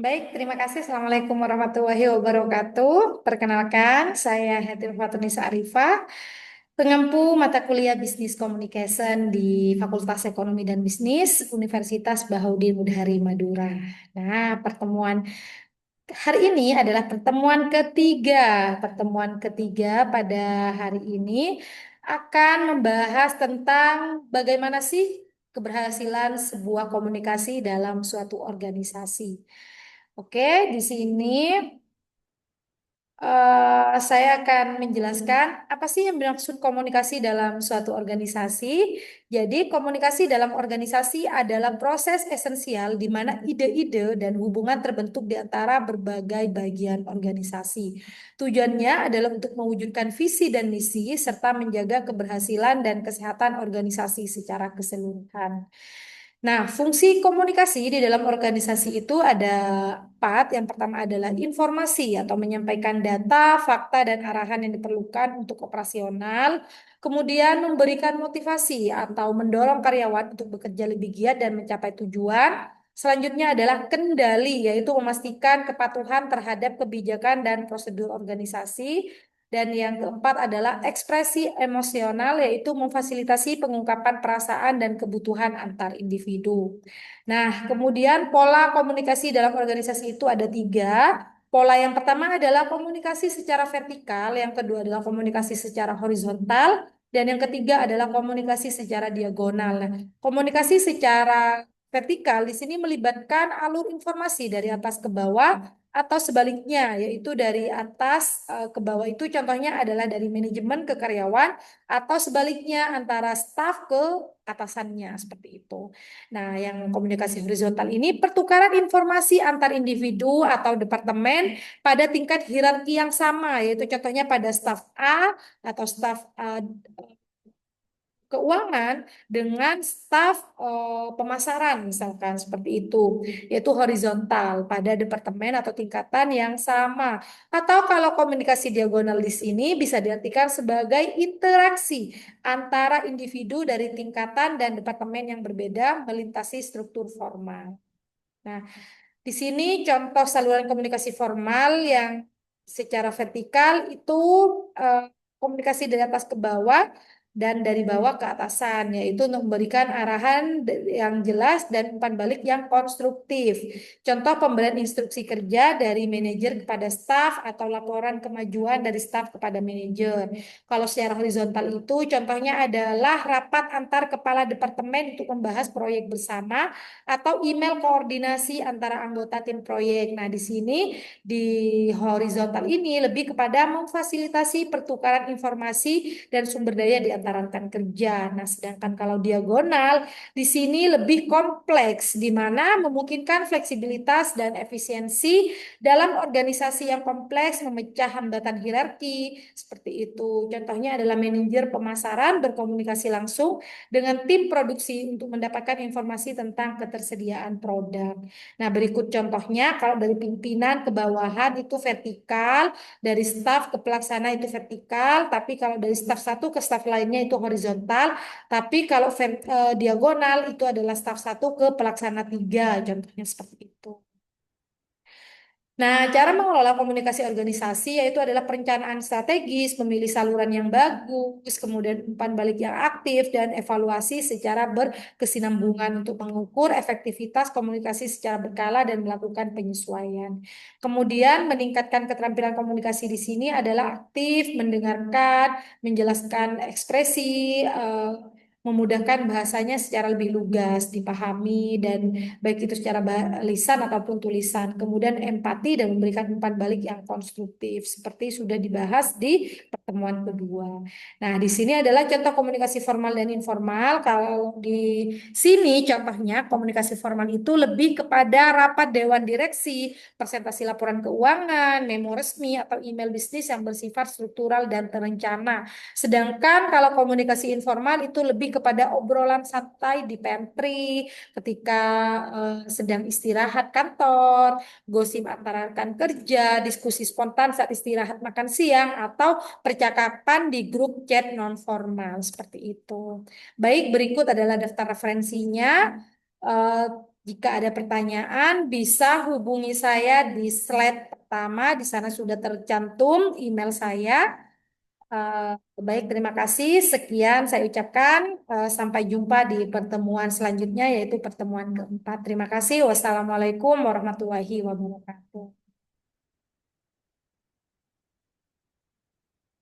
Baik, terima kasih. Assalamualaikum warahmatullahi wabarakatuh. Perkenalkan, saya Hetir Fatunisa Arifah, pengampu mata kuliah Business Communication di Fakultas Ekonomi dan Bisnis Universitas Bahaudin Udhari Madura. Nah, pertemuan hari ini adalah pertemuan ketiga. Pertemuan ketiga pada hari ini akan membahas tentang bagaimana sih keberhasilan sebuah komunikasi dalam suatu organisasi. Oke, di sini saya akan menjelaskan apa sih yang dimaksud komunikasi dalam suatu organisasi. Jadi, komunikasi dalam organisasi adalah proses esensial di mana ide-ide dan hubungan terbentuk di antara berbagai bagian organisasi. Tujuannya adalah untuk mewujudkan visi dan misi serta menjaga keberhasilan dan kesehatan organisasi secara keseluruhan. Nah, fungsi komunikasi di dalam organisasi itu ada empat. Yang pertama adalah informasi atau menyampaikan data, fakta, dan arahan yang diperlukan untuk operasional. Kemudian memberikan motivasi atau mendorong karyawan untuk bekerja lebih giat dan mencapai tujuan. Selanjutnya adalah kendali, yaitu memastikan kepatuhan terhadap kebijakan dan prosedur organisasi. Dan yang keempat adalah ekspresi emosional, yaitu memfasilitasi pengungkapan perasaan dan kebutuhan antar individu. Nah, kemudian pola komunikasi dalam organisasi itu ada tiga. Pola yang pertama adalah komunikasi secara vertikal, yang kedua adalah komunikasi secara horizontal, dan yang ketiga adalah komunikasi secara diagonal. Nah, komunikasi secara vertikal di sini melibatkan alur informasi dari atas ke bawah atau sebaliknya, yaitu dari atas ke bawah itu contohnya adalah dari manajemen ke karyawan atau sebaliknya antara staf ke atasannya seperti itu. Nah, yang komunikasi horizontal ini pertukaran informasi antar individu atau departemen pada tingkat hierarki yang sama, yaitu contohnya pada staf A atau staf keuangan dengan staf pemasaran misalkan seperti itu, yaitu horizontal pada departemen atau tingkatan yang sama. Atau kalau komunikasi diagonal di sini bisa diartikan sebagai interaksi antara individu dari tingkatan dan departemen yang berbeda melintasi struktur formal. Nah, di sini contoh saluran komunikasi formal yang secara vertikal itu eh, komunikasi dari atas ke bawah dan dari bawah ke atasan, yaitu untuk memberikan arahan yang jelas dan umpan balik yang konstruktif. Contoh pemberian instruksi kerja dari manajer kepada staf atau laporan kemajuan dari staf kepada manajer. Kalau secara horizontal itu contohnya adalah rapat antar kepala departemen untuk membahas proyek bersama atau email koordinasi antara anggota tim proyek. Nah, di sini di horizontal ini lebih kepada memfasilitasi pertukaran informasi dan sumber daya di antara rekan kerja. Nah, sedangkan kalau diagonal di sini lebih kompleks di mana memungkinkan fleksibilitas dan efisiensi dalam organisasi yang kompleks memecah hambatan hierarki seperti itu. Contohnya adalah manajer pemasaran berkomunikasi langsung dengan tim produksi untuk mendapatkan informasi tentang ketersediaan produk. Nah, berikut contohnya kalau dari pimpinan ke bawahan itu vertikal, dari staf ke pelaksana itu vertikal, tapi kalau dari staf satu ke staf lainnya itu horizontal, tapi kalau diagonal itu adalah staf satu ke pelaksana tiga, contohnya seperti itu. Nah, cara mengelola komunikasi organisasi yaitu adalah perencanaan strategis, memilih saluran yang bagus, kemudian umpan balik yang aktif, dan evaluasi secara berkesinambungan untuk mengukur efektivitas komunikasi secara berkala dan melakukan penyesuaian. Kemudian meningkatkan keterampilan komunikasi di sini adalah aktif, mendengarkan, menjelaskan ekspresi, memudahkan bahasanya secara lebih lugas, dipahami, dan baik itu secara lisan ataupun tulisan. Kemudian empati dan memberikan umpan balik yang konstruktif, seperti sudah dibahas di pertemuan kedua. Nah, di sini adalah contoh komunikasi formal dan informal. Kalau di sini contohnya komunikasi formal itu lebih kepada rapat dewan direksi, presentasi laporan keuangan, memo resmi, atau email bisnis yang bersifat struktural dan terencana. Sedangkan kalau komunikasi informal itu lebih kepada obrolan santai di pantry, ketika sedang istirahat kantor, gosip antara rekan kerja, diskusi spontan saat istirahat makan siang, atau percakapan di grup chat non formal seperti itu. Baik, berikut adalah daftar referensinya. Eh, Jika ada pertanyaan, bisa hubungi saya di slide pertama. Di sana sudah tercantum email saya. Eh, Baik, terima kasih. Sekian saya ucapkan. Sampai jumpa di pertemuan selanjutnya, yaitu pertemuan keempat. Terima kasih. Wassalamualaikum warahmatullahi wabarakatuh.